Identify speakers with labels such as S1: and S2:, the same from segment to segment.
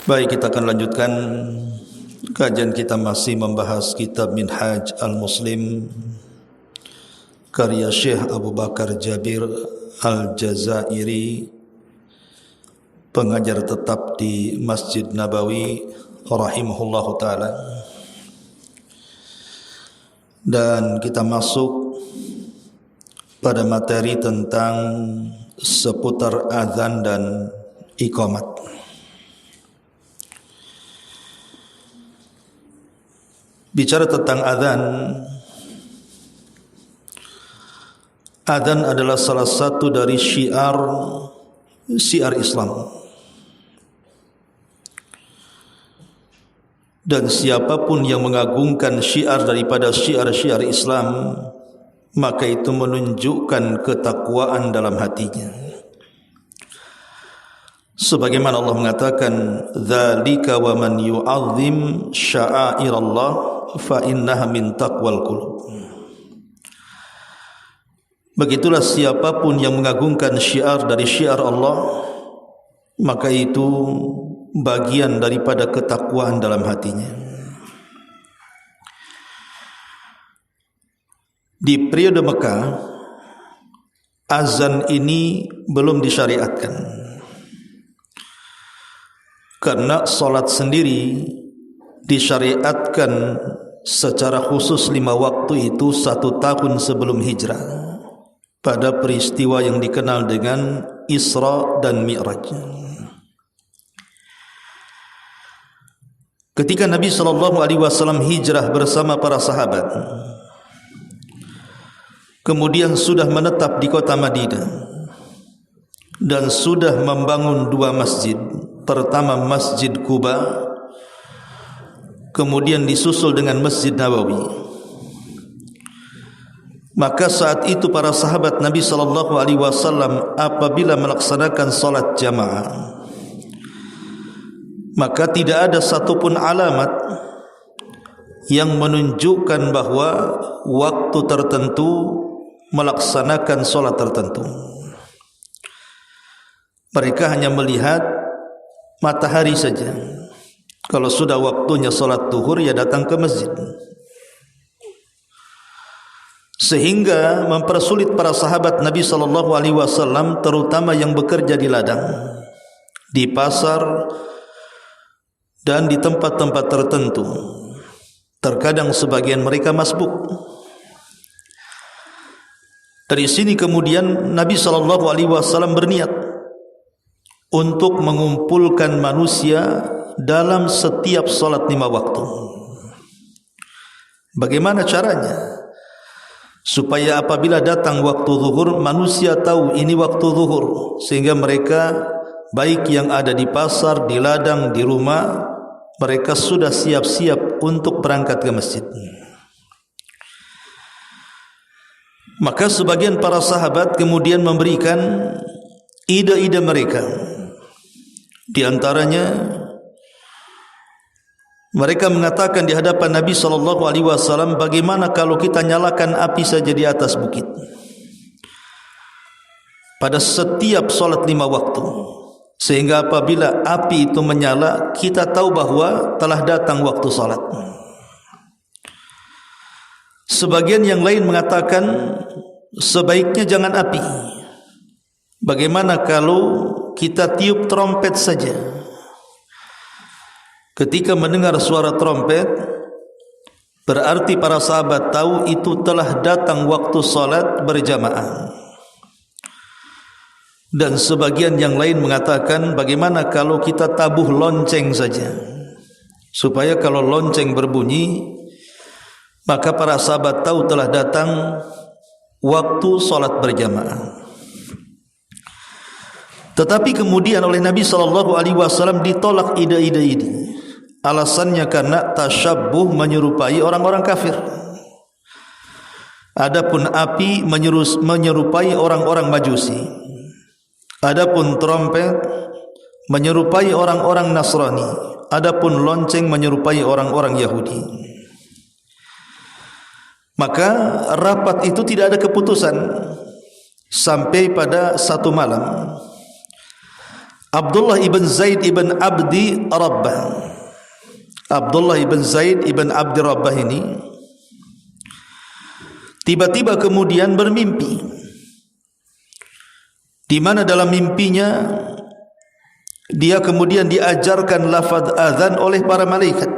S1: Baik, kita akan lanjutkan kajian kita, masih membahas kitab Minhaj Al-Muslim karya Syekh Abu Bakar Jabir Al-Jazairi, pengajar tetap di Masjid Nabawi rahimahullahu ta'ala. Dan kita masuk pada materi tentang seputar azan dan iqamat. Bicara tentang azan, azan adalah salah satu dari syiar Islam. Dan siapapun yang mengagungkan syiar daripada syiar Islam, maka itu menunjukkan ketakwaan dalam hatinya. Sebagaimana Allah mengatakan, "Dzalika wa man yu'azzim sya'airallah fa innaha min taqwal qulub." Begitulah siapapun yang mengagungkan syiar dari syiar Allah, maka itu bagian daripada ketakwaan dalam hatinya. Di periode Mekah, azan ini belum disyariatkan, karena solat sendiri disyariatkan secara khusus 5 waktu itu 1 tahun sebelum hijrah, pada peristiwa yang dikenal dengan Isra dan Mi'raj. Ketika Nabi SAW hijrah bersama para sahabat, kemudian sudah menetap di kota Madinah dan sudah membangun 2 masjid. Pertama Masjid Quba, kemudian disusul dengan Masjid Nabawi. Maka saat itu para sahabat Nabi SAW apabila melaksanakan salat jamaah, maka tidak ada satupun alamat yang menunjukkan bahwa waktu tertentu melaksanakan salat tertentu. Mereka hanya melihat matahari saja. Kalau sudah waktunya salat zuhur, ya datang ke masjid. Sehingga mempersulit para sahabat Nabi SAW, terutama yang bekerja di ladang, di pasar, dan di tempat-tempat tertentu. Terkadang sebagian mereka masbuk. Dari sini kemudian Nabi SAW berniat untuk mengumpulkan manusia dalam setiap salat 5 waktu. Bagaimana caranya? Supaya apabila datang waktu zuhur, manusia tahu ini waktu zuhur, sehingga mereka baik yang ada di pasar, di ladang, di rumah, mereka sudah siap-siap untuk berangkat ke masjid. Maka sebagian para sahabat kemudian memberikan ide-ide mereka. Di antaranya, mereka mengatakan di hadapan Nabi SAW, bagaimana kalau kita nyalakan api saja di atas bukit pada setiap salat 5 waktu, sehingga apabila api itu menyala, kita tahu bahwa telah datang waktu salat. Sebagian yang lain mengatakan sebaiknya jangan api. Bagaimana kalau kita tiup trompet saja? Ketika mendengar suara trompet, berarti para sahabat tahu itu telah datang waktu salat berjamaah. Dan sebagian yang lain mengatakan, bagaimana kalau kita tabuh lonceng saja, supaya kalau lonceng berbunyi, maka para sahabat tahu telah datang waktu salat berjamaah. Tetapi kemudian oleh Nabi SAW ditolak ide-ide ini. Alasannya karena tasyabbuh, menyerupai orang-orang kafir. Adapun api menyerupai orang-orang Majusi. Adapun trompet menyerupai orang-orang Nasrani. Adapun lonceng menyerupai orang-orang Yahudi. Maka rapat itu tidak ada keputusan sampai pada satu malam Abdullah ibn Zaid ibn Abdi Rabbah. Abdullah ibn Zaid ibn Abdi Rabbah ini tiba-tiba kemudian bermimpi, di mana dalam mimpinya dia kemudian diajarkan lafaz azan oleh para malaikat.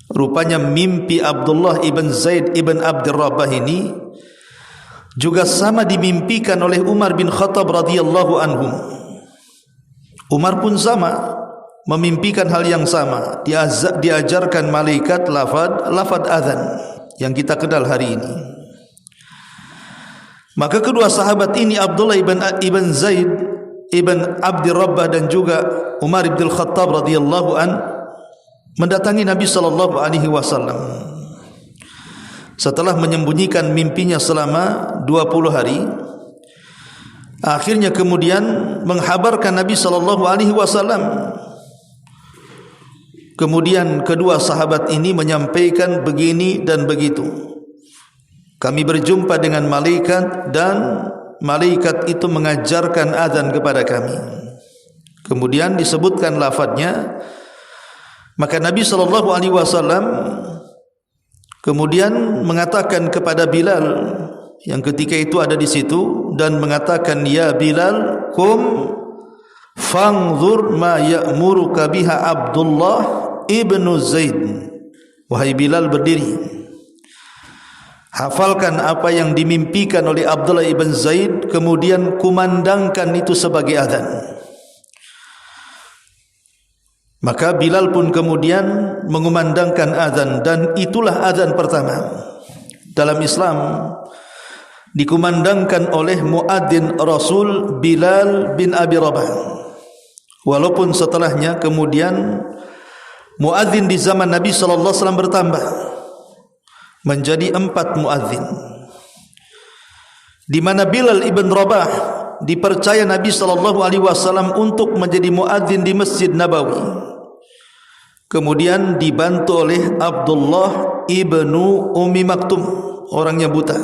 S1: Rupanya mimpi Abdullah ibn Zaid ibn Abdi Rabbah ini juga sama dimimpikan oleh Umar bin Khattab radhiyallahu anhu. Umar pun sama memimpikan hal yang sama, diajarkan malaikat lafaz azan yang kita kenal hari ini. Maka kedua sahabat ini, Abdullah ibn Zaid ibn Abdi Rabbah dan juga Umar bin Khattab radhiyallahu an, mendatangi Nabi sallallahu alaihi wasallam setelah menyembunyikan mimpinya selama 20 hari. Akhirnya kemudian menghabarkan Nabi sallallahu alaihi wasallam. Kemudian kedua sahabat ini menyampaikan begini dan begitu. Kami berjumpa dengan malaikat dan malaikat itu mengajarkan azan kepada kami. Kemudian disebutkan lafadznya. Maka Nabi sallallahu alaihi wasallam kemudian mengatakan kepada Bilal yang ketika itu ada di situ dan mengatakan, ya Bilal, kum fanzur ma ya'muruka biha Abdullah ibnu Zaid. Wahai Bilal, berdiri, hafalkan apa yang dimimpikan oleh Abdullah ibn Zaid, kemudian kumandangkan itu sebagai azan. Maka Bilal pun kemudian mengumandangkan azan, dan itulah azan pertama dalam Islam, dikumandangkan oleh muadzin Rasul Bilal bin Abi Rabah. Walaupun setelahnya kemudian muadzin di zaman Nabi sallallahu alaihi wasallam bertambah menjadi 4 muadzin, di mana Bilal ibn Rabah dipercaya Nabi sallallahu alaihi wasallam untuk menjadi muadzin di Masjid Nabawi. Kemudian dibantu oleh Abdullah ibnu Ummi Maktum, orangnya buta.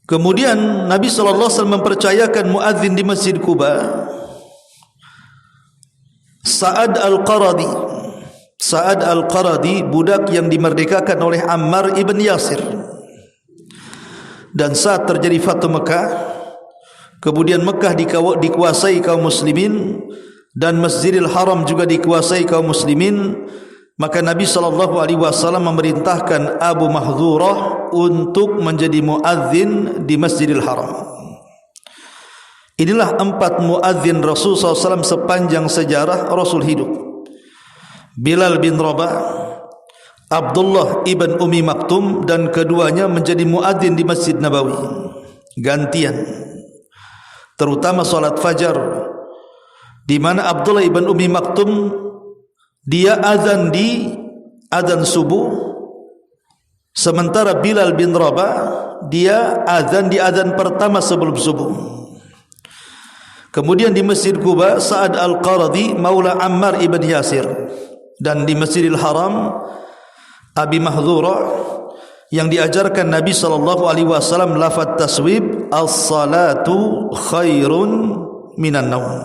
S1: Kemudian Nabi sallallahu alaihi wasallam mempercayakan muadzin di Masjid Quba Sa'ad al-Qaradi. Sa'ad al-Qaradi, budak yang dimerdekakan oleh Ammar ibn Yasir. Dan saat terjadi Fathu Mekah, kemudian Mekah dikuasai kaum muslimin dan Masjidil Haram juga dikuasai kaum muslimin, maka Nabi sallallahu alaihi wasallam memerintahkan Abu Mahdhurah untuk menjadi muadzin di Masjidil Haram. Inilah 4 muadzin Rasul SAW sepanjang sejarah Rasul hidup. Bilal bin Rabah, Abdullah ibn Ummi Maktum, dan keduanya menjadi muadzin di Masjid Nabawi gantian, terutama salat fajar, di mana Abdullah ibn Ummi Maktum dia azan di azan subuh, sementara Bilal bin Rabah dia azan di azan pertama sebelum subuh. Kemudian di Masjid Quba Sa'ad al-Qaradi maula Ammar ibn Yasir, dan di Masjidil Haram Abi Mahdhurah yang diajarkan Nabi sallallahu alaihi wasallam lafaz taswib as-salatu khairun minan naum.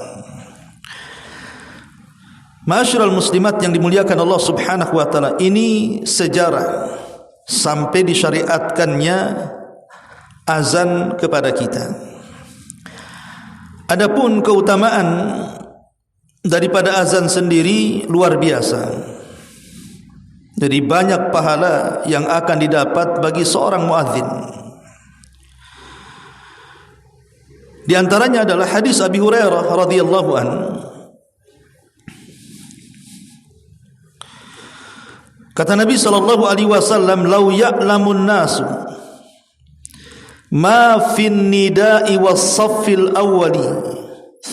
S1: Ma'asyiral muslimat yang dimuliakan Allah Subhanahu wa taala, ini sejarah sampai disyariatkannya azan kepada kita. Adapun keutamaan daripada azan sendiri luar biasa. Jadi banyak pahala yang akan didapat bagi seorang muadzin. Di antaranya adalah hadis Abi Hurairah radhiyallahu anhu. Kata Nabi sallallahu alaihi wasallam, "Lau ya'lamun nasu ma fin nida'i was-saffil awwali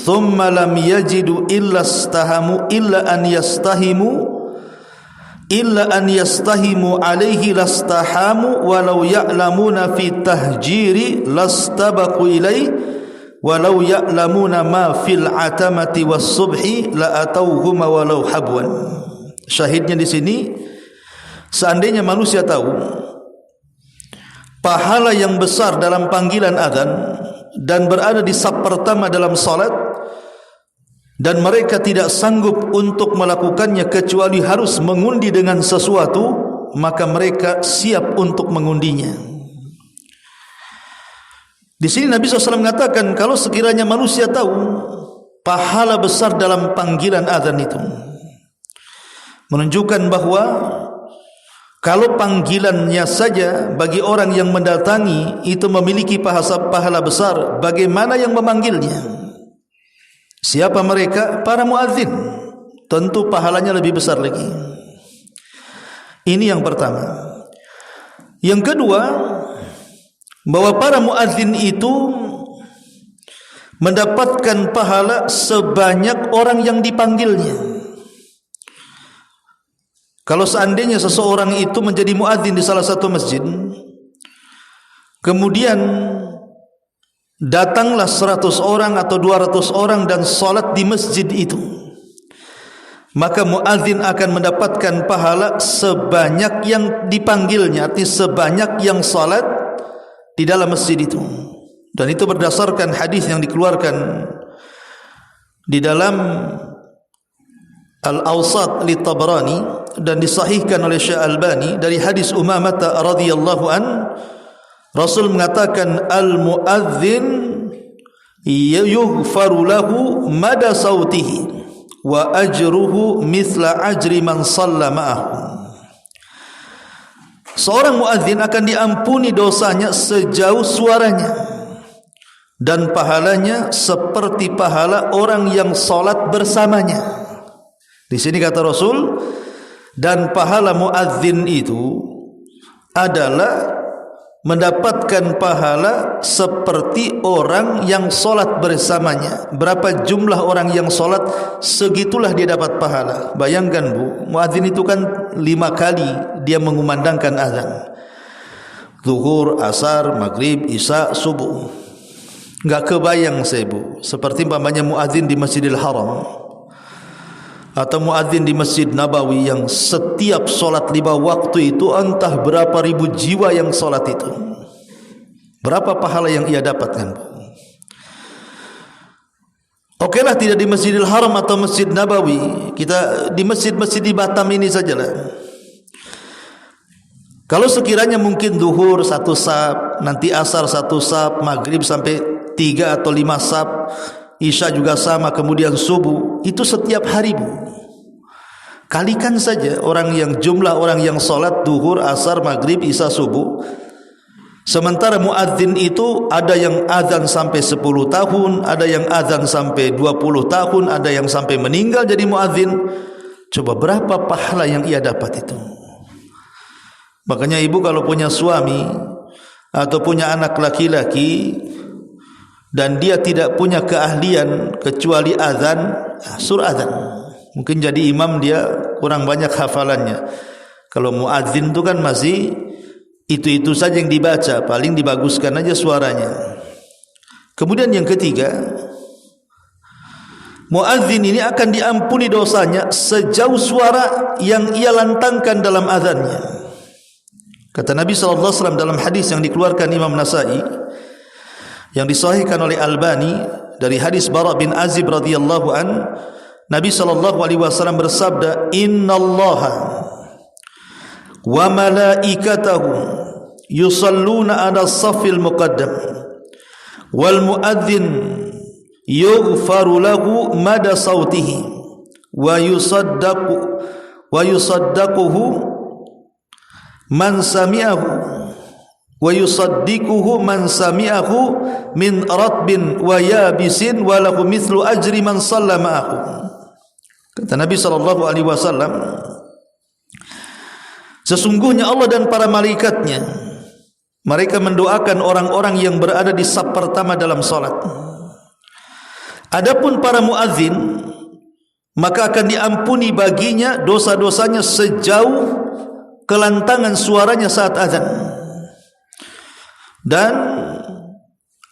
S1: thumma lam yajidu illa an yastahimu alaihi lastahamu walau ya'lamuna fi tahjiri lastabaqu ilaihi walau ya'lamuna ma fil atamati was-subhi la atauhuma walau habwan." Syahidnya di sini, seandainya manusia tahu pahala yang besar dalam panggilan azan, dan berada di saf pertama dalam salat dan mereka tidak sanggup untuk melakukannya kecuali harus mengundi dengan sesuatu, maka mereka siap untuk mengundinya. Di sini Nabi SAW mengatakan kalau sekiranya manusia tahu pahala besar dalam panggilan azan itu, menunjukkan bahwa kalau panggilannya saja bagi orang yang mendatangi itu memiliki pahala besar, bagaimana yang memanggilnya? Siapa mereka? Para muadzin. Tentu pahalanya lebih besar lagi. Ini yang pertama. Yang kedua, bahwa para muadzin itu mendapatkan pahala sebanyak orang yang dipanggilnya. Kalau seandainya seseorang itu menjadi muadzin di salah satu masjid, kemudian datanglah 100 orang atau 200 orang dan salat di masjid itu, maka muadzin akan mendapatkan pahala sebanyak yang dipanggilnya, artinya sebanyak yang salat di dalam masjid itu. Dan itu berdasarkan hadis yang dikeluarkan di dalam Al-Awsat li Tabrani dan disahihkan oleh Syekh Albani dari hadis Umamah radhiyallahu an, Rasul mengatakan al-muadzin yughfaru lahu mada sautihi wa ajruhu mithla ajri man shalla ma'ahu. Seorang muadzin akan diampuni dosanya sejauh suaranya dan pahalanya seperti pahala orang yang salat bersamanya. Di sini kata Rasul, dan pahala muadzin itu adalah mendapatkan pahala seperti orang yang solat bersamanya. Berapa jumlah orang yang solat, segitulah dia dapat pahala. Bayangkan bu, muadzin itu kan 5 kali dia mengumandangkan azan, zuhur, asar, maghrib, isya, subuh. Enggak kebayang saya bu, seperti umpamanya muadzin di Masjidil Haram atau muadzin di Masjid Nabawi yang setiap solat 5 waktu itu entah berapa ribu jiwa yang solat itu. Berapa pahala yang ia dapatkan? Okelah tidak di Masjidil Haram atau Masjid Nabawi, kita di masjid-masjid di Batam ini sajalah. Kalau sekiranya mungkin zuhur 1 saf, nanti asar 1 saf, maghrib sampai 3 atau 5 saf, isya juga sama, kemudian subuh, itu setiap hari bu. Kalikan saja jumlah orang yang solat zuhur, asar, maghrib, isya, subuh. Sementara muadzin itu ada yang azan sampai 10 tahun, ada yang azan sampai 20 tahun, ada yang sampai meninggal jadi muadzin. Coba berapa pahala yang ia dapat itu. Makanya ibu kalau punya suami atau punya anak laki-laki dan dia tidak punya keahlian kecuali azan, suruh azan. Mungkin jadi imam dia kurang banyak hafalannya. Kalau muadzin itu kan masih itu saja yang dibaca, paling dibaguskan aja suaranya. Kemudian yang ketiga, muadzin ini akan diampuni dosanya sejauh suara yang ia lantangkan dalam azannya. Kata Nabi SAW dalam hadis yang dikeluarkan Imam Nasai, yang disahihkan oleh Albani dari hadis Bara bin Azib radhiyallahu an, Nabi SAW bersabda, innallaha wa malaikatahu yusalluna ala safil muqaddam wal muadzin yughfaru lahu mada sautihi wa yusaddaquhu man sami'ahu wa yusaddiquhu man sami'ahu min ratbin wa yabisin wa lahu mithlu ajri man shalla ma'ahu. Kata Nabi SAW, sesungguhnya Allah dan para malaikatnya, mereka mendoakan orang-orang yang berada di saf pertama dalam salat. Adapun para muadzin, maka akan diampuni baginya dosa-dosanya sejauh kelantangan suaranya saat azan, dan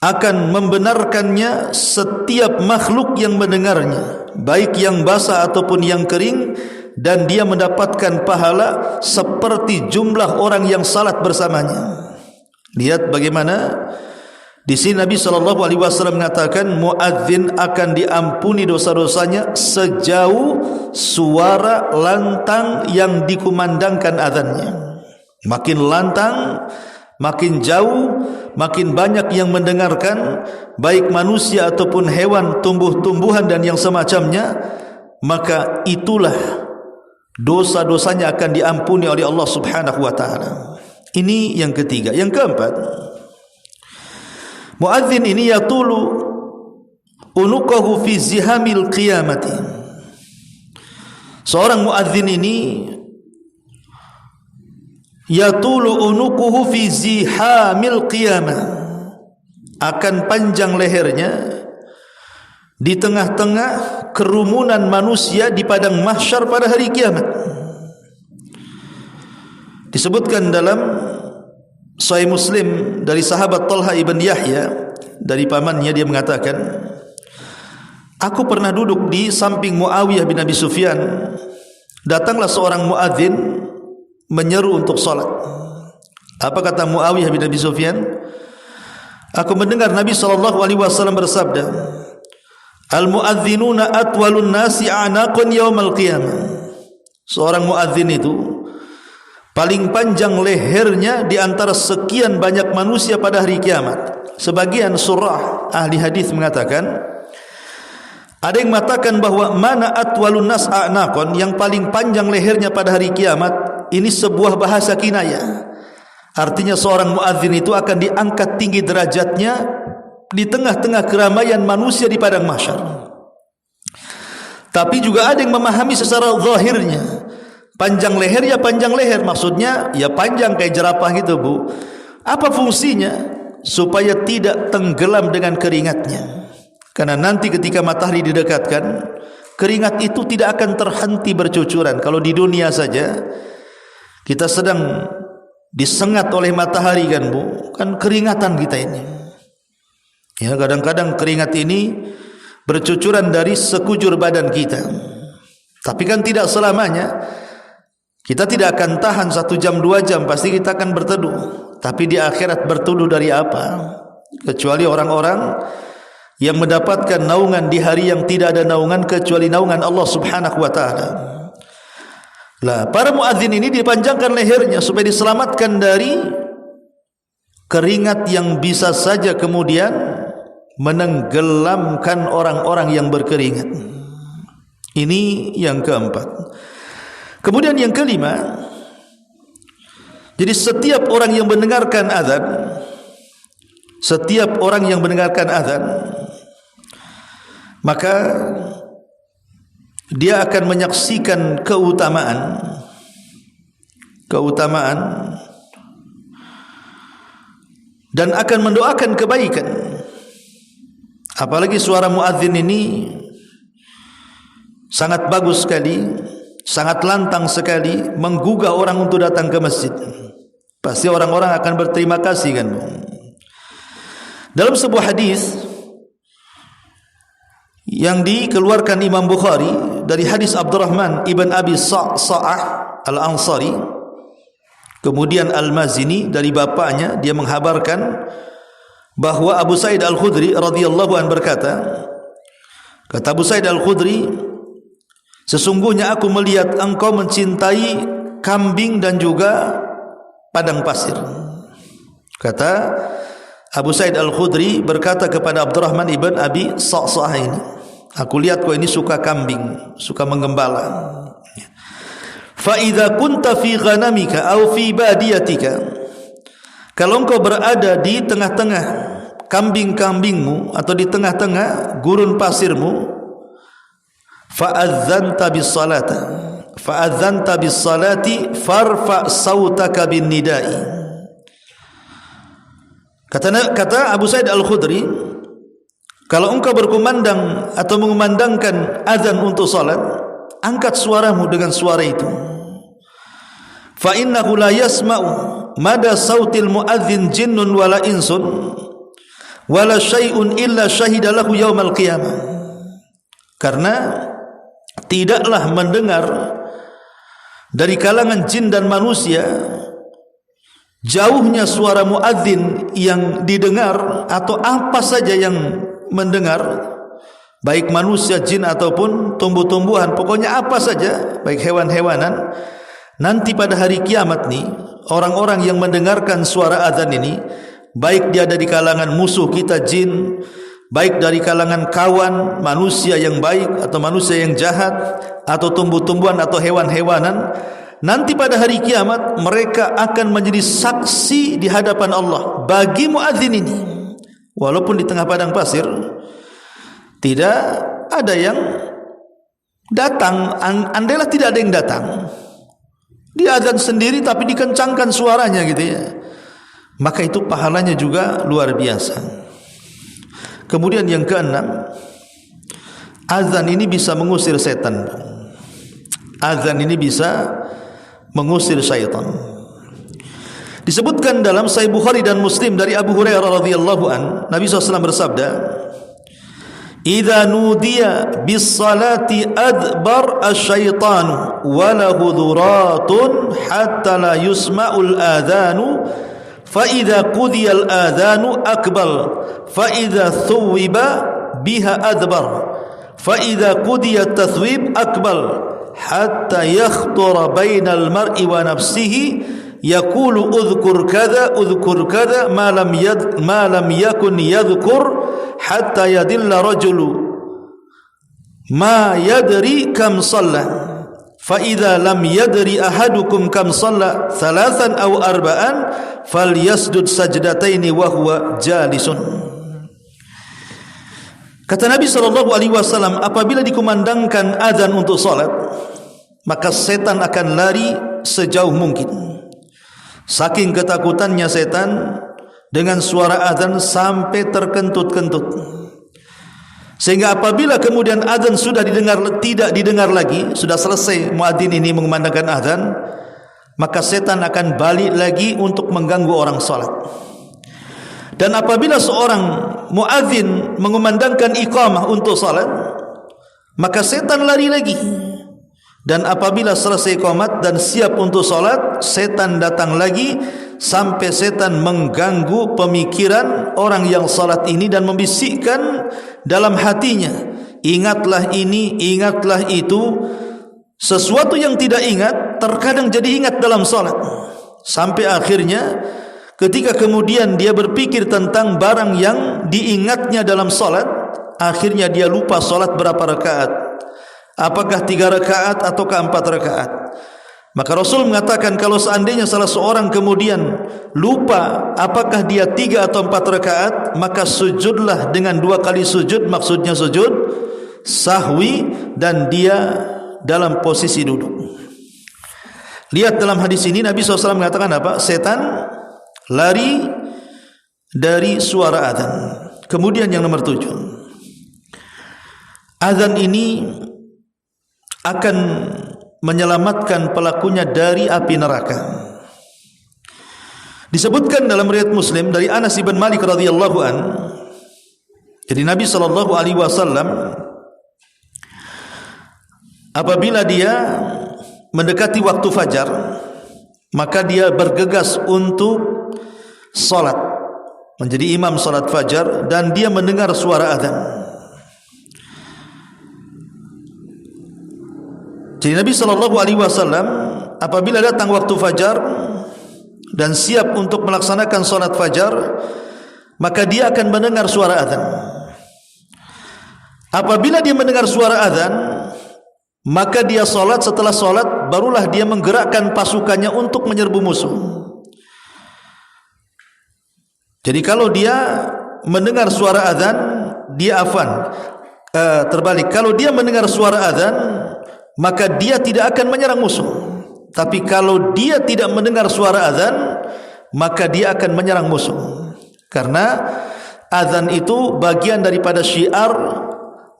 S1: akan membenarkannya setiap makhluk yang mendengarnya, baik yang basah ataupun yang kering, dan dia mendapatkan pahala seperti jumlah orang yang salat bersamanya. Lihat bagaimana Di sini Nabi SAW mengatakan muadzin akan diampuni dosa-dosanya sejauh suara lantang yang dikumandangkan azannya. Makin lantang, makin jauh, makin banyak yang mendengarkan, baik manusia ataupun hewan, tumbuh-tumbuhan dan yang semacamnya, maka itulah dosa-dosanya akan diampuni oleh Allah Subhanahu wa taala. Ini yang ketiga. Yang keempat, muadzin ini yatulu unuqahu fi zihamil qiyamati. Seorang muadzin ini yatulu unuquhu fi zihamil qiyamah, akan panjang lehernya di tengah-tengah kerumunan manusia di padang mahsyar pada hari kiamat. Disebutkan dalam Sahih Muslim dari sahabat Talha ibn Yahya, dari pamannya, dia mengatakan, aku pernah duduk di samping Muawiyah bin Abi Sufyan. Datanglah seorang muadzin menyeru untuk salat. Apa kata Muawiyah bin Abi Sufyan? Aku mendengar Nabi SAW bersabda, al-muadzinuna atwalun nasi a'naqan yaumal qiyamah. Seorang muadzin itu paling panjang lehernya di antara sekian banyak manusia pada hari kiamat. Sebagian surah ahli hadis mengatakan, ada yang mengatakan bahwa mana atwalun nas a'naqan, yang paling panjang lehernya pada hari kiamat, ini sebuah bahasa kinayah. Artinya seorang muadzin itu akan diangkat tinggi derajatnya di tengah-tengah keramaian manusia di padang mahsyar. Tapi juga ada yang memahami secara zahirnya, panjang leher ya panjang leher, maksudnya ya panjang kayak jerapah gitu, Bu. Apa fungsinya? Supaya tidak tenggelam dengan keringatnya. Karena nanti ketika matahari didekatkan, keringat itu tidak akan terhenti bercucuran. Kalau di dunia saja kita sedang disengat oleh matahari kan, Bu, kan keringatan kita ini. Ya, kadang-kadang keringat ini bercucuran dari sekujur badan kita. Tapi kan tidak selamanya. Kita tidak akan tahan 1 jam 2 jam, pasti kita akan berteduh. Tapi di akhirat berteduh dari apa? Kecuali orang-orang yang mendapatkan naungan di hari yang tidak ada naungan kecuali naungan Allah Subhanahu wa taala. Lah, para muadzin ini dipanjangkan lehernya supaya diselamatkan dari keringat yang bisa saja kemudian menenggelamkan orang-orang yang berkeringat. Ini yang keempat. Kemudian yang kelima, jadi setiap orang yang mendengarkan azan, setiap orang yang mendengarkan azan, maka dia akan menyaksikan keutamaan dan akan mendoakan kebaikan. Apalagi suara muadzin ini sangat bagus sekali, sangat lantang sekali, menggugah orang untuk datang ke masjid. Pasti orang-orang akan berterima kasih kan. Dalam sebuah hadis yang dikeluarkan Imam Bukhari dari hadis Abdurrahman ibn Abi Sa'ah Al-Ansari, kemudian Al-Mazini dari bapaknya, dia menghabarkan bahwa Abu Sa'id Al-Khudri radhiyallahu anhu berkata, kata Abu Sa'id Al-Khudri, sesungguhnya aku melihat engkau mencintai kambing dan juga padang pasir. Kata Abu Sa'id Al-Khudri berkata kepada Abdurrahman ibn Abi Sa'sa'ah ini, aku lihat kau ini suka kambing, suka menggembala. Fa idza kunta fi ghanamika aw fi badiyatika, kalau engkau berada di tengah-tengah kambing-kambingmu atau di tengah-tengah gurun pasirmu, fa'adzanta bis salati farfa sautaka bin nidai. Kata Abu Sa'id Al-Khudri, kalau engkau berkumandang atau mengumandangkan azan untuk salat, angkat suaramu dengan suara itu. Fa innahu la yasma'u mada sautil muadzin jinnun wala insun wala syai'un illa syahida lahu yaumal qiyamah. Karena tidaklah mendengar dari kalangan jin dan manusia jauhnya suara muadzin yang didengar atau apa saja yang mendengar, baik manusia, jin ataupun tumbuh-tumbuhan, pokoknya apa saja, baik hewan-hewanan. Nanti pada hari kiamat nih, orang-orang yang mendengarkan suara azan ini, baik dia ada di kalangan musuh kita jin, baik dari kalangan kawan manusia yang baik atau manusia yang jahat, atau tumbuh-tumbuhan atau hewan-hewanan, nanti pada hari kiamat mereka akan menjadi saksi di hadapan Allah bagi muadzin ini. Walaupun di tengah padang pasir tidak ada yang datang, andailah tidak ada yang datang, dia azan sendiri tapi dikencangkan suaranya gitu ya, maka itu pahalanya juga luar biasa. Kemudian yang keenam, azan ini bisa mengusir setan. Azan ini bisa mengusir syaitan. Disebutkan dalam Sahih Bukhari dan Muslim dari Abu Hurairah radhiyallahu an, Nabi SAW bersabda, "Idza nudiya bis salati adbar asy-syaitanu wa lahu dhuratun hatta la yusma'ul adhanu fa idza qudiyal adhanu akbal fa idza thuwiba biha adbar fa idza qudiyat tathwib akbal hatta yakhtura bainal mar'i wa nafsihi yaqulu udhkur kadha ma lam yakun yadhkur hatta yadilla rajulu ma yadri kam shalla fa idza lam yadri ahadukum kam shalla thalathan aw arba'an falyasjud sajdataini wa huwa jalisun." Kata Nabi SAW, apabila dikumandangkan azan untuk salat, maka setan akan lari sejauh mungkin. Saking ketakutannya setan dengan suara azan sampai terkentut-kentut, sehingga apabila kemudian azan sudah tidak didengar lagi, sudah selesai muadzin ini mengumandangkan azan, maka setan akan balik lagi untuk mengganggu orang salat. Dan apabila seorang muadzin mengumandangkan iqamah untuk salat, maka setan lari lagi. Dan apabila selesai iqamat dan siap untuk salat, setan datang lagi sampai setan mengganggu pemikiran orang yang salat ini dan membisikkan dalam hatinya, ingatlah ini, ingatlah itu. Sesuatu yang tidak ingat terkadang jadi ingat dalam salat, sampai akhirnya ketika kemudian dia berpikir tentang barang yang diingatnya dalam salat, akhirnya dia lupa salat berapa rakaat, apakah 3 rakaat ataukah 4 rakaat. Maka Rasul mengatakan, kalau seandainya salah seorang kemudian lupa apakah dia 3 atau 4 rakaat, maka sujudlah dengan 2 kali sujud, maksudnya sujud sahwi, dan dia dalam posisi duduk. Lihat dalam hadis ini Nabi SAW mengatakan apa? Setan lari dari suara azan. Kemudian yang nomor 7, azan ini akan menyelamatkan pelakunya dari api neraka. Disebutkan dalam riwayat Muslim dari Anas bin Malik radhiyallahu an, jadi Nabi SAW apabila dia mendekati waktu fajar, maka dia bergegas untuk salat, menjadi imam salat fajar, dan dia mendengar suara azan. Jadi Nabi SAW apabila datang waktu fajar dan siap untuk melaksanakan salat fajar, maka dia akan mendengar suara azan. Apabila dia mendengar suara azan, maka dia salat. Setelah salat barulah dia menggerakkan pasukannya untuk menyerbu musuh. Jadi kalau dia mendengar suara azan, dia terbalik. Kalau dia mendengar suara azan, maka dia tidak akan menyerang musuh. Tapi kalau dia tidak mendengar suara azan, maka dia akan menyerang musuh. Karena azan itu bagian daripada syiar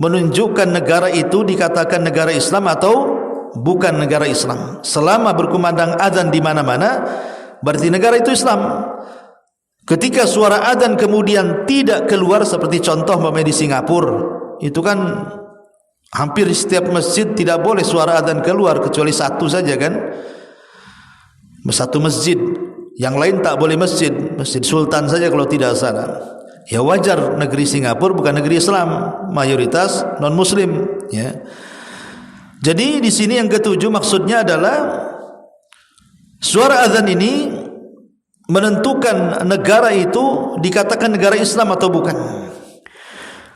S1: menunjukkan negara itu dikatakan negara Islam atau bukan negara Islam. Selama berkumandang azan di mana-mana, berarti negara itu Islam. Ketika suara azan kemudian tidak keluar, seperti contoh di Singapura, itu kan hampir setiap masjid tidak boleh suara azan keluar kecuali satu saja kan, satu masjid. Yang lain tak boleh masjid sultan saja kalau tidak sana. Ya wajar, negeri Singapura bukan negeri Islam, mayoritas non muslim, ya. Jadi di sini yang ketujuh maksudnya adalah suara azan ini menentukan negara itu dikatakan negara Islam atau bukan.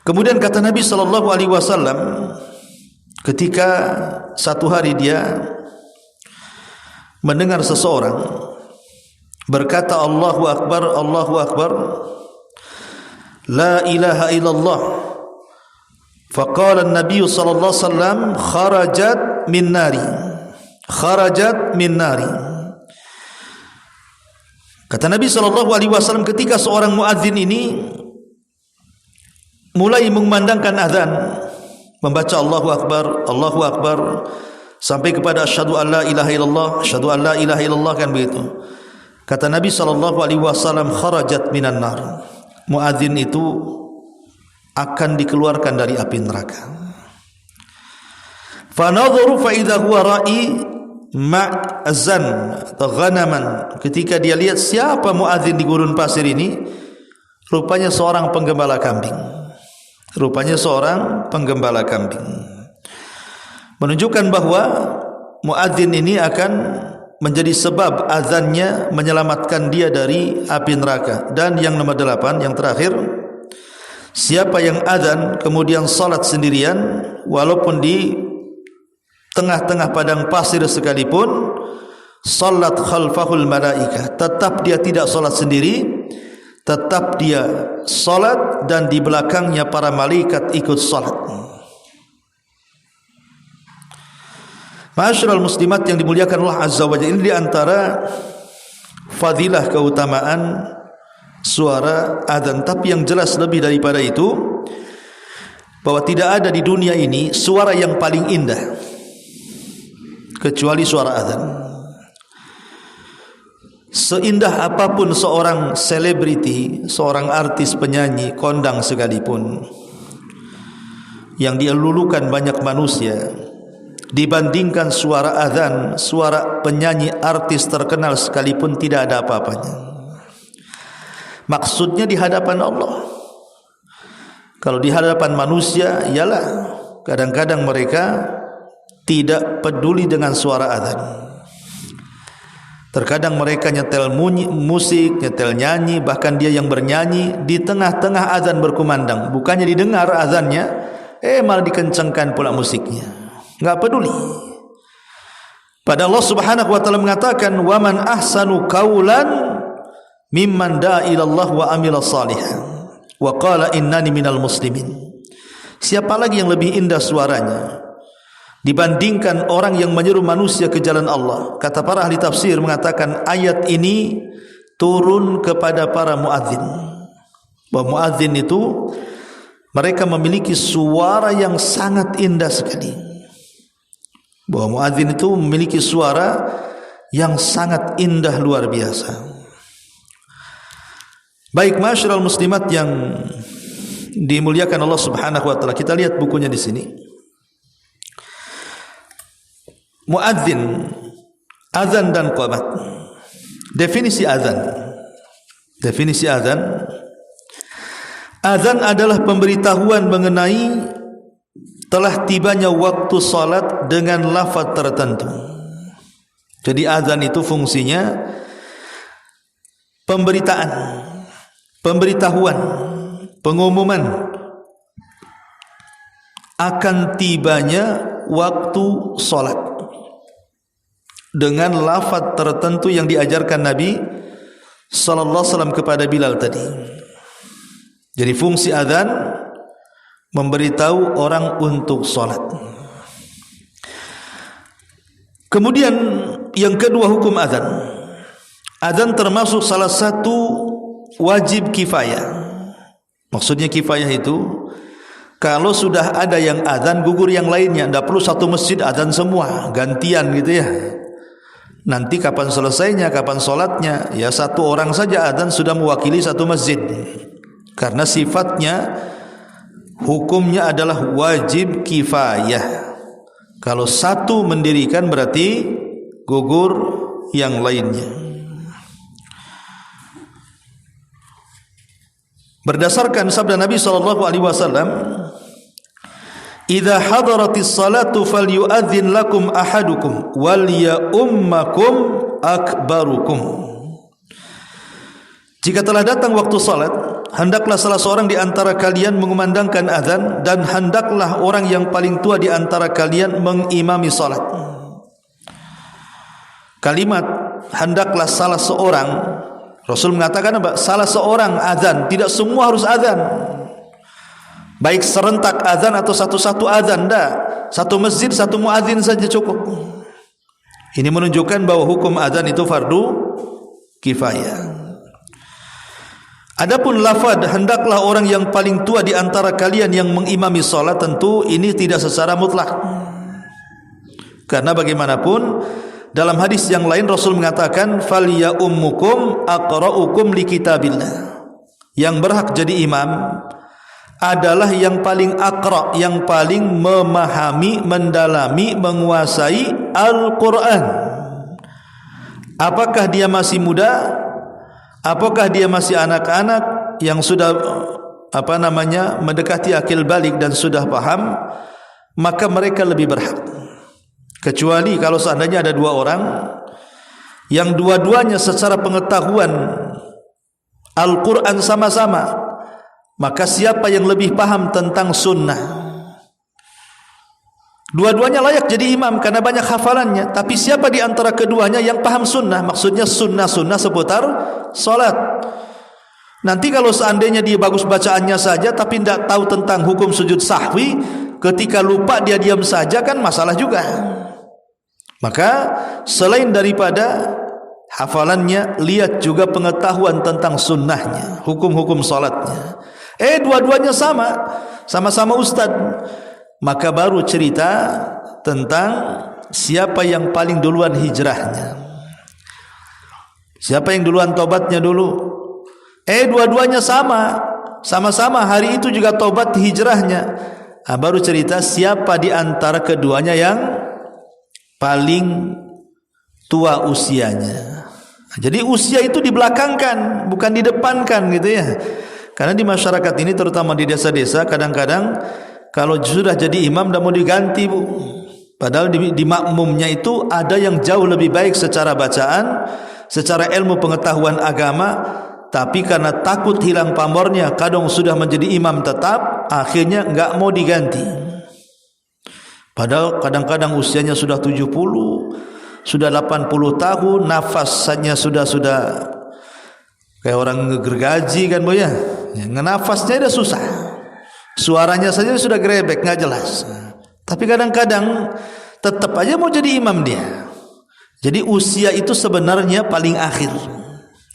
S1: Kemudian kata Nabi sallallahu alaihi wasallam ketika satu hari dia mendengar seseorang berkata Allahu akbar, Allahu akbar, la ilaha illallah. Faqala an-nabiy sallallahu alaihi wasallam kharajat min nari. Kharajat min nari. Kata Nabi sallallahu alaihi wasallam ketika seorang muadzin ini mulai mengumandangkan azan, membaca Allahu akbar sampai kepada asyhadu an la ilaha illallah, asyhadu an la ilaha illallah, kan begitu. Kata Nabi sallallahu alaihi wasallam kharajat minan nar. Muadzin itu akan dikeluarkan dari api neraka. Fa nadharu fa idza huwa ra'i ma'zan atau ghanaman. Ketika dia lihat siapa muadzin di gurun pasir ini, rupanya seorang penggembala kambing. Rupanya seorang penggembala kambing. Menunjukkan bahwa muadzin ini akan menjadi sebab azannya menyelamatkan dia dari api neraka. Dan yang nomor 8, yang terakhir, siapa yang azan kemudian salat sendirian walaupun di tengah-tengah padang pasir sekalipun, salat khalfahul malaikah, tetap dia tidak salat sendiri, tetap dia salat dan di belakangnya para malaikat ikut salat. Ma'asyiral muslimat yang dimuliakan Allah Azza wa Jalla, ini di antara fadilah keutamaan suara azan. Tapi yang jelas lebih daripada itu, bahwa tidak ada di dunia ini suara yang paling indah kecuali suara azan. Seindah apapun seorang selebriti, seorang artis, penyanyi, kondang sekalipun, yang dia lulukan banyak manusia, dibandingkan suara azan, suara penyanyi artis terkenal sekalipun tidak ada apa-apanya. Maksudnya di hadapan Allah. Kalau di hadapan manusia, ialah kadang-kadang mereka tidak peduli dengan suara azan. Terkadang mereka nyetel musik, nyetel nyanyi, bahkan dia yang bernyanyi di tengah-tengah azan berkumandang. Bukannya didengar azannya, malah dikencangkan pula musiknya. Enggak peduli. Pada Allah Subhanahu wa taala mengatakan, "Wa man ahsanu qaulan mimman da'a ila Allah wa amila shalihan wa qala innani minal muslimin." Siapa lagi yang lebih indah suaranya dibandingkan orang yang menyeru manusia ke jalan Allah? Kata para ahli tafsir mengatakan ayat ini turun kepada para muadzin. Bahwa muadzin itu mereka memiliki suara yang sangat indah sekali. Bahwa muadzin itu memiliki suara yang sangat indah luar biasa. Baik, ma'asyiral muslimat yang dimuliakan Allah Subhanahu wa taala, kita lihat bukunya di sini. Muadzin, azan dan qamat. Definisi azan. Definisi azan. Azan adalah pemberitahuan mengenai telah tibanya waktu salat dengan lafaz tertentu. Jadi azan itu fungsinya pemberitaan, pemberitahuan, pengumuman akan tibanya waktu salat dengan lafaz tertentu yang diajarkan Nabi sallallahu alaihi wasallam kepada Bilal tadi. Jadi fungsi azan memberitahu orang untuk salat. Kemudian yang kedua, hukum azan. Azan termasuk salah satu wajib kifayah. Maksudnya kifayah itu kalau sudah ada yang azan, gugur yang lainnya. Tidak perlu satu masjid azan semua, gantian gitu ya. Nanti kapan selesainya, kapan salatnya, ya satu orang saja azan sudah mewakili satu masjid. Karena sifatnya, hukumnya adalah wajib kifayah. Kalau satu mendirikan berarti gugur yang lainnya. Berdasarkan sabda Nabi SAW, "Idza hadaratis salatu falyu'adzin lakum ahadukum wal ya'ummakum akbarukum." Jika telah datang waktu salat, hendaklah salah seorang di antara kalian mengumandangkan azan, dan hendaklah orang yang paling tua di antara kalian mengimami salat. Kalimat hendaklah salah seorang, Rasul mengatakan apa? Salah seorang azan, tidak semua harus azan. Baik serentak azan atau satu-satu azan, dah. Satu masjid, satu muadzin saja cukup. Ini menunjukkan bahwa hukum azan itu fardu kifayah. Adapun lafaz hendaklah orang yang paling tua di antara kalian yang mengimami salat, tentu ini tidak secara mutlak. Karena bagaimanapun dalam hadis yang lain Rasul mengatakan falya ummukum aqra'ukum likitabillah. Yang berhak jadi imam adalah yang paling aqra', yang paling memahami, mendalami, menguasai Al-Qur'an. Apakah dia masih muda? Apakah dia masih anak-anak yang sudah mendekati akil balik dan sudah paham? Maka mereka lebih berhak. Kecuali kalau seandainya ada dua orang yang dua-duanya secara pengetahuan Al-Quran sama-sama, maka siapa yang lebih paham tentang sunnah? Dua-duanya layak jadi imam karena banyak hafalannya. Tapi siapa di antara keduanya yang paham sunnah? Maksudnya sunnah-sunnah seputar salat. Nanti kalau seandainya dia bagus bacaannya saja tapi tidak tahu tentang hukum sujud sahwi, ketika lupa dia diam saja, kan masalah juga. Maka selain daripada hafalannya, lihat juga pengetahuan tentang sunnahnya, hukum-hukum salatnya. Dua-duanya sama-sama ustaz. Maka baru cerita tentang siapa yang paling duluan hijrahnya, siapa yang duluan tobatnya dulu. Dua-duanya sama-sama hari itu juga tobat hijrahnya. Baru cerita siapa di antara keduanya yang paling tua usianya. Jadi usia itu dibelakangkan, bukan didepankan gitu ya. Karena di masyarakat ini, terutama di desa-desa, kadang-kadang kalau sudah jadi imam dah mau diganti, bu. Padahal di makmumnya itu ada yang jauh lebih baik secara bacaan, secara ilmu pengetahuan agama, tapi karena takut hilang pamornya, kadang sudah menjadi imam tetap, akhirnya enggak mau diganti. Padahal kadang-kadang usianya sudah 70, sudah 80 tahun, nafasnya sudah kayak orang ngegergaji kan, bu ya. Nafasnya dah susah. Suaranya saja sudah grebek, enggak jelas. Tapi kadang-kadang tetap aja mau jadi imam dia. Jadi usia itu sebenarnya paling akhir.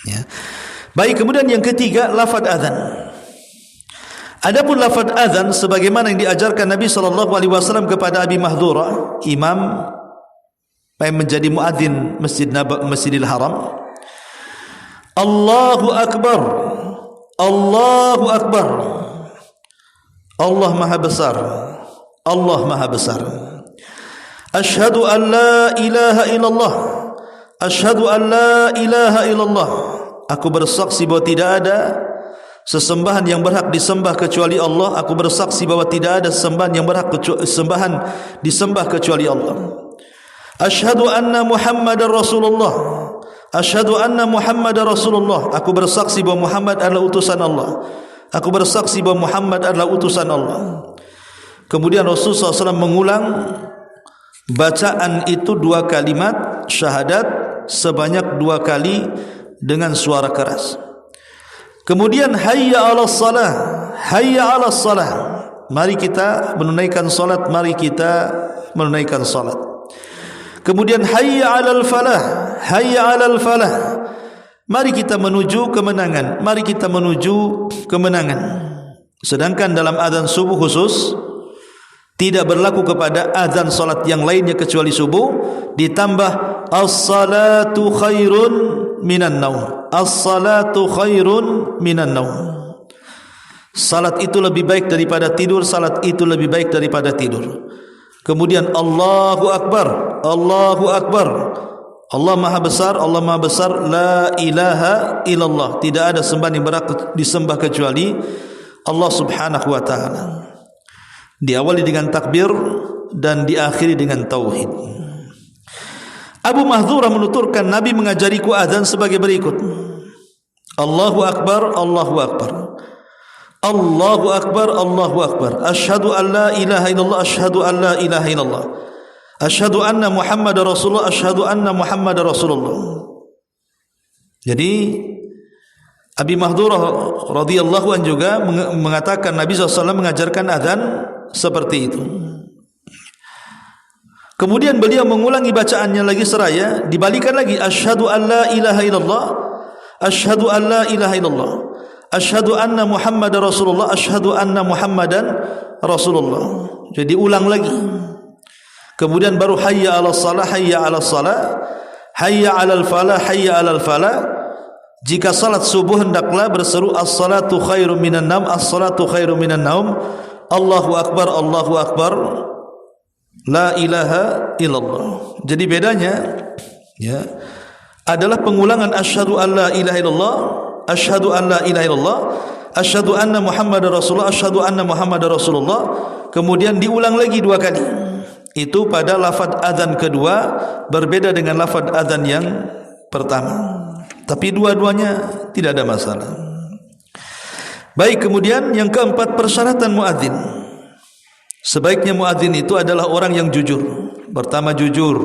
S1: Ya. Baik, kemudian yang ketiga, lafaz azan. Adapun lafaz azan sebagaimana yang diajarkan Nabi SAW kepada Abi Mahdhurah, imam yang menjadi muadzin Masjidil Haram. Allahu Akbar, Allahu Akbar. Allah Maha Besar, Allah Maha Besar. Asyhadu an la ilaha illallah, asyhadu an la ilaha illallah. Aku bersaksi bahwa tidak ada sesembahan yang berhak disembah kecuali Allah. Aku bersaksi bahwa tidak ada sembahan yang berhak disembah kecuali Allah. Asyhadu anna Muhammadar Rasulullah, asyhadu anna Muhammadar Rasulullah. Aku bersaksi bahwa Muhammad adalah utusan Allah. Aku bersaksi bahwa Muhammad adalah utusan Allah. Kemudian Rasulullah SAW mengulang bacaan itu 2 kalimat syahadat sebanyak 2 kali dengan suara keras. Kemudian hayya 'alas salah, hayya 'alas salah. Mari kita menunaikan salat, mari kita menunaikan salat. Kemudian hayya 'alal falah, hayya 'alal falah. Mari kita menuju kemenangan, mari kita menuju kemenangan. Sedangkan dalam azan subuh khusus tidak berlaku kepada azan salat yang lainnya kecuali subuh, ditambah as-salatu khairun minan naum, as-salatu khairun minan naum. Salat itu lebih baik daripada tidur, salat itu lebih baik daripada tidur. Kemudian Allahu Akbar, Allahu Akbar, Allah Maha besar, Allah Maha besar, la ilaha illallah, tidak ada sembahan yang berhak disembah kecuali Allah Subhanahu wa taala. Diawali dengan takbir dan diakhiri dengan tauhid. Abu Mahdhurah menuturkan, Nabi mengajariku azan sebagai berikut: Allahu akbar, Allahu akbar, Allahu akbar, Allahu akbar, asyhadu an la ilaha illallah, asyhadu an la ilaha illallah, asyhadu anna Muhammadar Rasulullah, asyhadu anna Muhammadar Rasulullah. Jadi Abi Mahdhurah radhiyallahu anhu juga mengatakan Nabi SAW mengajarkan azan seperti itu. Kemudian beliau mengulangi bacaannya lagi seraya, dibalikan lagi, asyhadu an la ilaha illallah, asyhadu an la ilaha illallah, asyhadu anna Muhammadar Rasulullah, asyhadu anna Muhammadan Rasulullah. Jadi ulang lagi. Kemudian baru hayya 'alas shalah, hayya 'alas shalah, hayya 'alal falah, hayya 'alal falah. Jika salat subuh hendaklah berseru as-salatu khairum minan naum, as-salatu khairum minan naum, Allahu akbar, Allahu akbar, la ilaha illallah. Jadi bedanya ya adalah pengulangan asyhadu an la ilaha illallah, asyhadu an la ilaha illallah, asyhadu anna Muhammadar Rasulullah, asyhadu anna Muhammadar Rasulullah, kemudian diulang lagi 2 kali. Itu pada lafaz azan kedua berbeda dengan lafaz azan yang pertama. Tapi dua-duanya tidak ada masalah. Baik, kemudian yang keempat, persyaratan muadzin. Sebaiknya muadzin itu adalah orang yang jujur. Pertama, jujur.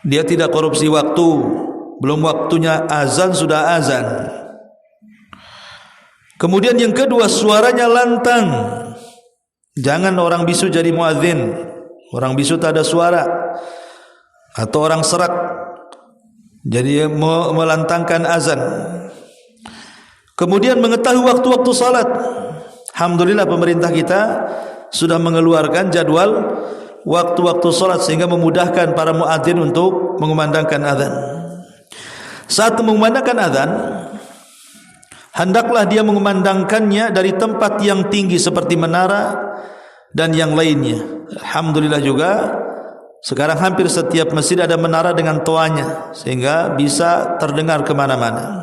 S1: Dia tidak korupsi waktu. Belum waktunya azan sudah azan. Kemudian yang kedua, suaranya lantang. Jangan orang bisu jadi muadzin. Orang bisu tak ada suara. Atau orang serak jadi melantangkan azan. Kemudian mengetahui waktu-waktu salat. Alhamdulillah pemerintah kita sudah mengeluarkan jadwal waktu-waktu salat sehingga memudahkan para muadzin untuk mengumandangkan azan. Saat mengumandangkan azan, hendaklah dia mengumandangkannya dari tempat yang tinggi seperti menara dan yang lainnya. Alhamdulillah juga sekarang hampir setiap masjid ada menara dengan toanya sehingga bisa terdengar kemana-mana.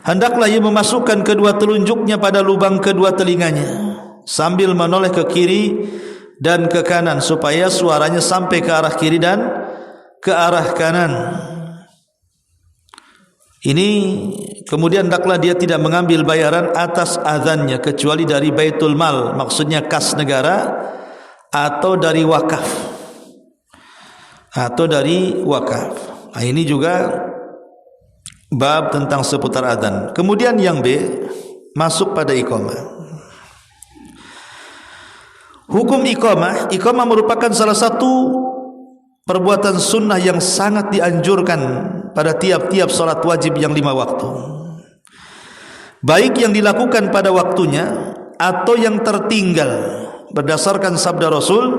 S1: Hendaklah ia memasukkan kedua telunjuknya pada lubang kedua telinganya sambil menoleh ke kiri dan ke kanan supaya suaranya sampai ke arah kiri dan ke arah kanan. Ini kemudian hendaklah dia tidak mengambil bayaran atas azannya kecuali dari Baitul Mal, maksudnya kas negara, atau dari wakaf. Nah, ini juga bab tentang seputar azan. Kemudian yang B, masuk pada iqamah. Hukum iqamah merupakan salah satu perbuatan sunnah yang sangat dianjurkan pada tiap-tiap salat wajib yang 5 waktu. Baik yang dilakukan pada waktunya atau yang tertinggal. Berdasarkan sabda Rasul,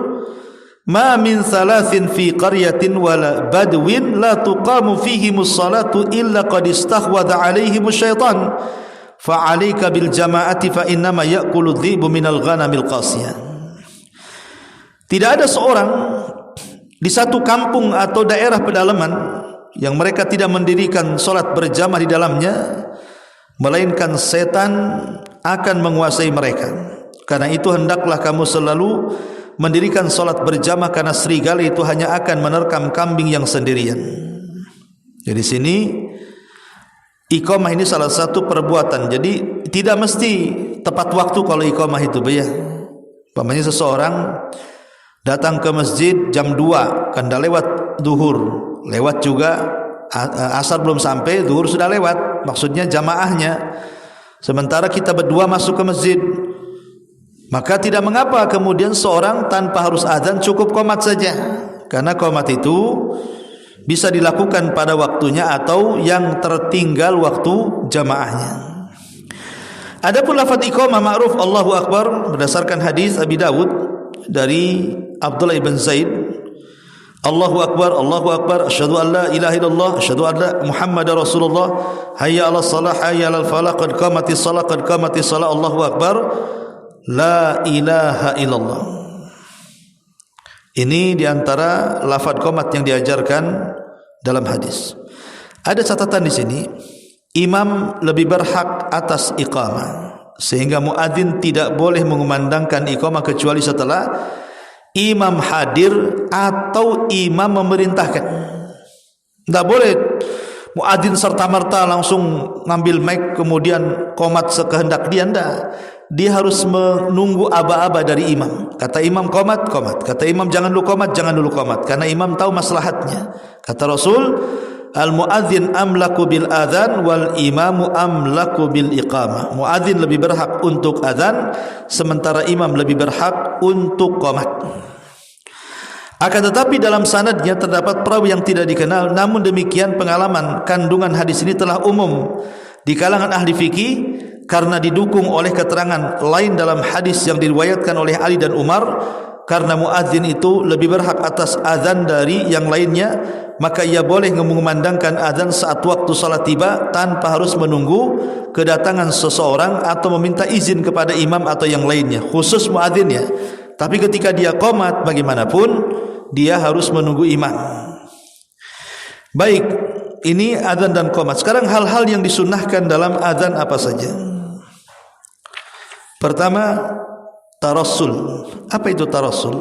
S1: ma min thalathin fi qaryatin wala badwin la tuqamu fihimus salatu illa qad istahwadha alaihimus syaitan fa alayka bil jama'ati fa innama ya'kulu dhibu minal ghanamil qasiyah. Tidak ada seorang di satu kampung atau daerah pedalaman yang mereka tidak mendirikan salat berjamaah di dalamnya, melainkan setan akan menguasai mereka. Karena itu hendaklah kamu selalu mendirikan salat berjamaah, karena serigala itu hanya akan menerkam kambing yang sendirian. Jadi sini iqamah ini salah satu perbuatan. Jadi tidak mesti tepat waktu kalau iqamah itu, ya. Umpamanya seseorang datang ke masjid jam 2, kan dah lewat zuhur, lewat juga asar belum sampai, zuhur sudah lewat, maksudnya jamaahnya. Sementara kita berdua masuk ke masjid, maka tidak mengapa kemudian seorang tanpa harus azan cukup qomat saja, karena qomat itu bisa dilakukan pada waktunya atau yang tertinggal waktu jamaahnya. Adapun lafaz iqamah ma'ruf Allahu Akbar berdasarkan hadis Abi Dawud dari Abdullah ibn Zaid, Allahu Akbar, asyhadu an la ilaha illallah, asyhadu anna Muhammadar Rasulullah, hayya 'alas shalah, hayya 'alal falah, qad qamatis shalah, qad qamatis shalah, Allahu Akbar, la ilaha illallah. Ini diantara lafaz qomat yang diajarkan dalam hadis. Ada catatan di sini, imam lebih berhak atas iqamah, sehingga muadzin tidak boleh mengumandangkan iqamah kecuali setelah imam hadir atau imam memerintahkan. Tidak boleh muadzin serta-merta langsung ngambil mic kemudian qomat sekehendak dia. Tidak. Dia harus menunggu aba-aba dari imam. Kata imam qomat, qomat. Kata imam jangan dulu qomat, jangan dulu qomat. Karena imam tahu maslahatnya. Kata Rasul, al-muadzin amlaku bil adzan wal imamu amlaku bil iqamah. Muadzin lebih berhak untuk adzan, sementara imam lebih berhak untuk qomat. Akan tetapi dalam sanadnya terdapat perawi yang tidak dikenal. Namun demikian pengalaman kandungan hadis ini telah umum di kalangan ahli fikih, karena didukung oleh keterangan lain dalam hadis yang diriwayatkan oleh Ali dan Umar. Karena muadzin itu lebih berhak atas azan dari yang lainnya, maka ia boleh mengumandangkan azan saat waktu salat tiba tanpa harus menunggu kedatangan seseorang atau meminta izin kepada imam atau yang lainnya, khusus muadzinnya. Tapi ketika dia qomat, bagaimanapun dia harus menunggu imam. Baik, ini azan dan qomat. Sekarang hal-hal yang disunnahkan dalam azan apa saja? Pertama, tarassul. Apa itu tarassul?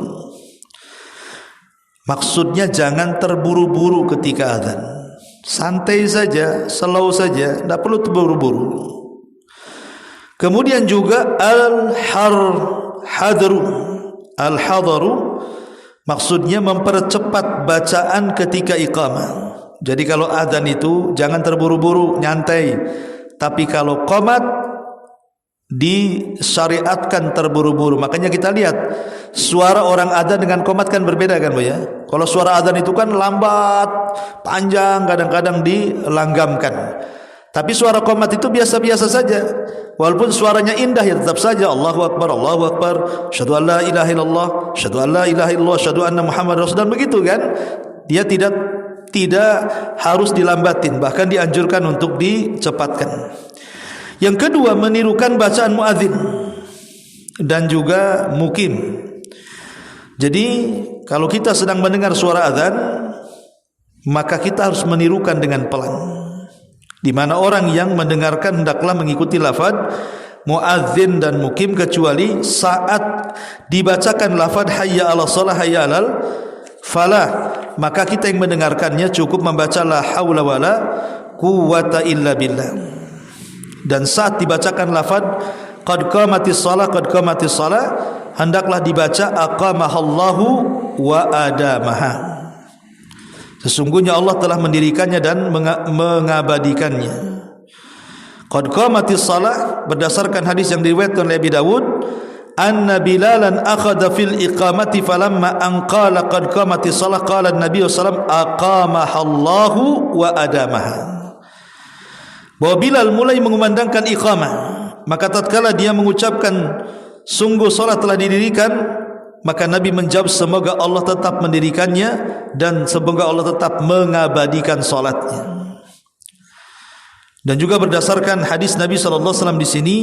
S1: Maksudnya jangan terburu-buru ketika azan. Santai saja, slow saja, tidak perlu terburu-buru. Kemudian juga al-hadru. Al-hadru maksudnya mempercepat bacaan ketika iqamah. Jadi kalau azan itu jangan terburu-buru, nyantai. Tapi kalau qomat disyariatkan terburu-buru. Makanya kita lihat suara orang adzan dengan qomat kan berbeda kan Bu ya. Kalau suara adzan itu kan lambat, panjang, kadang-kadang dilanggamkan. Tapi suara qomat itu biasa-biasa saja. Walaupun suaranya indah ya tetap saja Allahu Akbar, Allahu Akbar, syahadu an la ilaha illallah, syahadu an la ilaha illallah, syahadu anna Muhammad Rasulullah, begitu kan. Dia tidak harus dilambatin, bahkan dianjurkan untuk dicepatkan. Yang kedua, menirukan bacaan muadzin dan juga mukim. Jadi kalau kita sedang mendengar suara azan, maka kita harus menirukan dengan pelan. Di mana orang yang mendengarkan hendaklah mengikuti lafaz muadzin dan mukim, kecuali saat dibacakan lafaz hayya 'alas shalah, hayya 'alal falah, maka kita yang mendengarkannya cukup membaca la haula wala quwwata illa billah. Dan saat dibacakan lafaz qad qamatis shalah, qad qamatis shalah, hendaklah dibaca aqamahallahu wa adamaha. Sesungguhnya Allah telah mendirikannya dan mengabadikannya. Qad qamatis shalah berdasarkan hadis yang diriwayatkan oleh Abi Dawud, anna Bilalan akhadha fil iqamati falamma an qala qad qamatis shalah qala an-nabiy sallallahu alaihi wasallam aqamahallahu wa adamaha. Bahwa Bilal mulai mengumandangkan iqamah, maka tatkala dia mengucapkan sungguh salat telah didirikan, maka Nabi menjawab semoga Allah tetap mendirikannya dan semoga Allah tetap mengabadikan salatnya. Dan juga berdasarkan hadis Nabi sallallahu alaihi wasallam di sini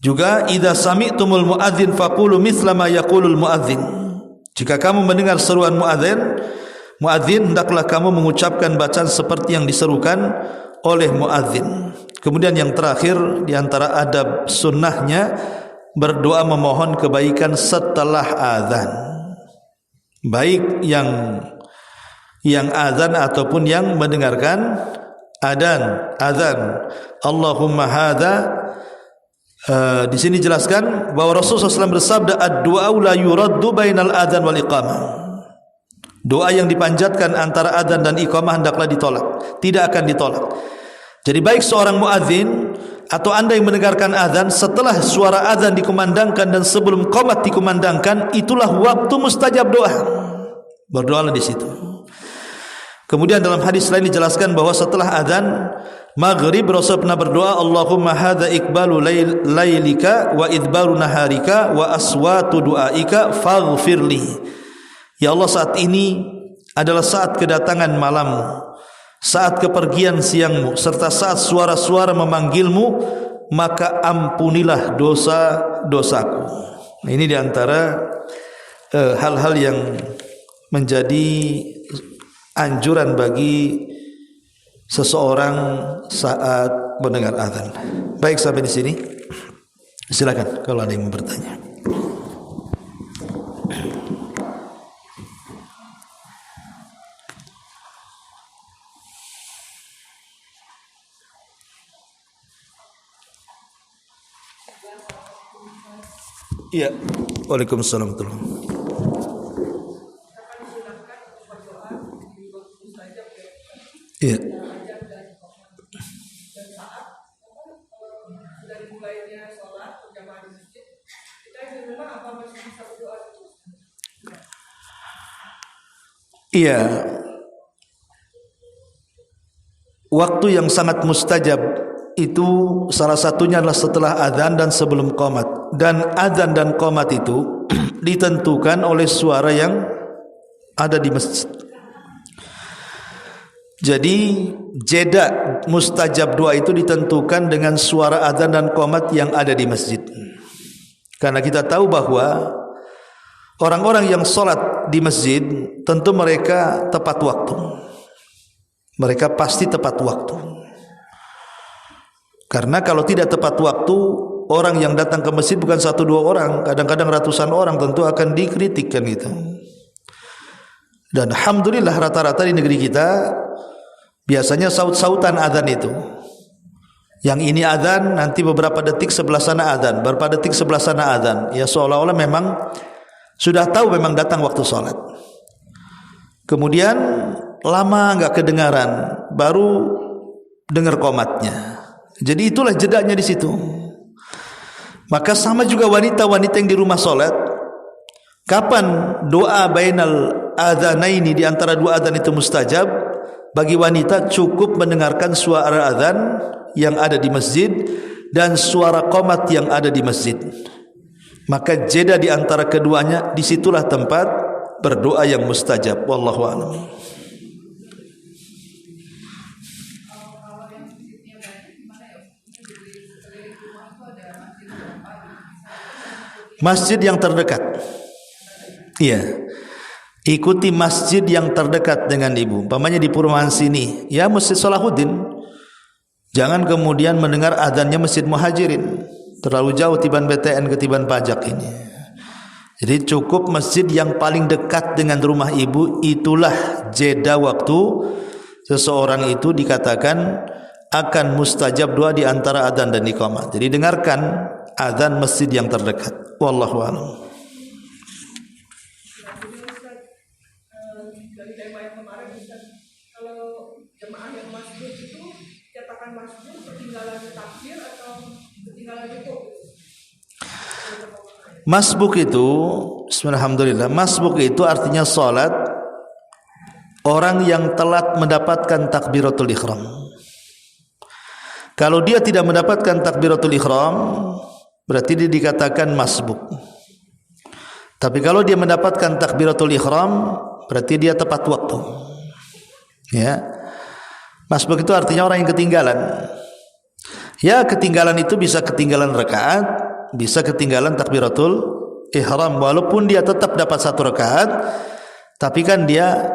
S1: juga, idza sami'tumul muadzin faqulu mithla ma yaqulul muadzin. Jika kamu mendengar seruan muadzin hendaklah kamu mengucapkan bacaan seperti yang diserukan oleh muadzin. Kemudian yang terakhir di antara adab sunnahnya, berdoa memohon kebaikan setelah azan, baik yang azan ataupun yang mendengarkan azan. Allahumma hadza. Di sini jelaskan bahwa Rasulullah SAW bersabda, ad-du'a la yuraddu bainal adzan wal iqamah. Doa yang dipanjatkan antara adzan dan iqamah hendaklah ditolak, tidak akan ditolak. Jadi baik seorang muadzin atau anda yang mendengarkan adzan, setelah suara adzan dikumandangkan dan sebelum qomat dikumandangkan, itulah waktu mustajab doa. Berdoalah di situ. Kemudian dalam hadis lain dijelaskan bahwa setelah adzan maghrib Rasul pernah berdoa, Allahumma hadza iqbalu lailika wa idbaru naharika wa aswatu du'aika faghfirli. Ya Allah, saat ini adalah saat kedatangan malammu, saat kepergian siangmu, serta saat suara-suara memanggilmu, maka ampunilah dosa-dosaku. Nah, ini diantara hal-hal yang menjadi anjuran bagi seseorang saat mendengar azan. Baik, sampai di sini. Silakan kalau ada yang mau bertanya. Iya. Waalaikumsalam warahmatullahi wabarakatuh. Iya. Iya. Waktu yang sangat mustajab itu salah satunya adalah setelah azan dan sebelum qomat. Dan azan dan qomat itu ditentukan oleh suara yang ada di masjid. Jadi jeda mustajab doa itu ditentukan dengan suara azan dan qomat yang ada di masjid. Karena kita tahu bahwa orang-orang yang sholat di masjid tentu mereka tepat waktu. Mereka pasti tepat waktu. Karena kalau tidak tepat waktu, orang yang datang ke masjid bukan 1-2 orang, kadang-kadang ratusan orang, tentu akan dikritikkan gitu. Dan alhamdulillah rata-rata di negeri kita biasanya saut-sautan azan itu. Yang ini azan, nanti beberapa detik sebelah sana azan, beberapa detik sebelah sana azan. Ya seolah-olah memang sudah tahu memang datang waktu sholat. Kemudian lama enggak kedengaran, baru dengar qomatnya. Jadi itulah jedanya di situ. Maka sama juga wanita-wanita yang di rumah sholat, kapan doa bainal adzanaini di antara dua adzan itu mustajab? Bagi wanita cukup mendengarkan suara adzan yang ada di masjid dan suara qomat yang ada di masjid. Maka jeda di antara keduanya, disitulah tempat berdoa yang mustajab. Wallahu a'lam. Masjid yang terdekat. Iya. Ikuti masjid yang terdekat dengan ibu. Umpamanya di perumahan sini, ya Masjid Salahuddin. Jangan kemudian mendengar adzannya Masjid Muhajirin. Terlalu jauh tiban BTN ketiban pajak ini. Jadi cukup masjid yang paling dekat dengan rumah ibu, itulah jeda waktu seseorang itu dikatakan akan mustajab doa di antara adzan dan iqamah. Jadi dengarkan adzan masjid yang terdekat. Wallahu a'lam.
S2: Dari tema yang kemarin, kalau jemaah yang masbuk itu cetakan masbuk ketinggalan takbir atau ketinggalan rukuk?
S1: Masbuk itu, bismillahirrahmanirrahim, masbuk itu artinya salat orang yang telat mendapatkan takbiratul ihram. Kalau dia tidak mendapatkan takbiratul ihram, berarti dia dikatakan masbuk. Tapi kalau dia mendapatkan takbiratul ihram, berarti dia tepat waktu. Ya. Masbuk itu artinya orang yang ketinggalan. Ya, ketinggalan itu bisa ketinggalan rakaat, bisa ketinggalan takbiratul ihram, walaupun dia tetap dapat 1 rakaat, tapi kan dia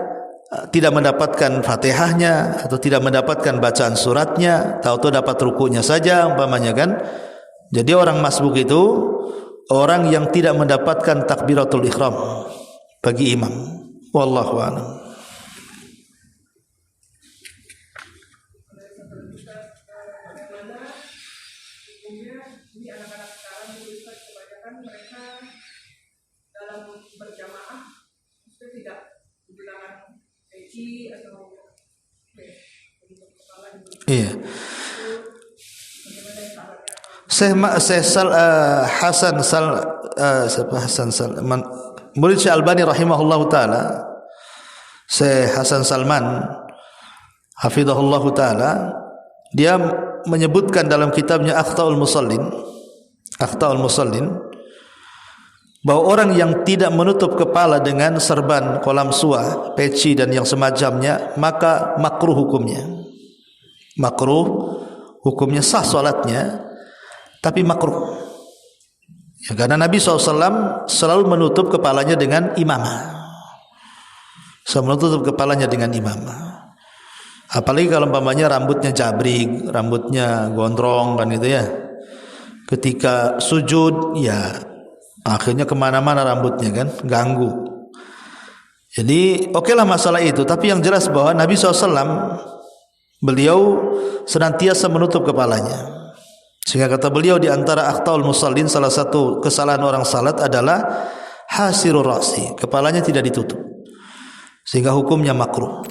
S1: tidak mendapatkan Fatihahnya atau tidak mendapatkan bacaan suratnya, tahu-tahu dapat rukunya saja umpamanya kan. Jadi orang masbuk itu orang yang tidak mendapatkan takbiratul ihram bagi imam. Wallahu a'lam.
S2: Ini anak-anak sekarang Ustaz, kebanyakan mereka dalam berjamaah mesti tidak menggunakan peci atau untuk kepala.
S1: Iya. Murid Syekh Albani rahimahullahu taala, Syekh Hasan Salman hafizahullahu taala, dia menyebutkan dalam kitabnya Akhtaul Musallin bahwa orang yang tidak menutup kepala dengan serban, kolam suah, peci dan yang semacamnya, maka makruh hukumnya. Makruh hukumnya, sah salatnya, tapi makruh. Ya, karena Nabi SAW selalu menutup kepalanya dengan imamah. menutup kepalanya dengan imamah. Apalagi kalau umpamanya rambutnya jabrik, rambutnya gondrong kan gitu ya. Ketika sujud ya akhirnya kemana-mana rambutnya kan, ganggu. Jadi okelah masalah itu, tapi yang jelas bahwa Nabi SAW beliau senantiasa menutup kepalanya. Sehingga kata beliau di antara akhtaul musallin, salah satu kesalahan orang salat adalah hasirur ra'si, kepalanya tidak ditutup, sehingga hukumnya makruh.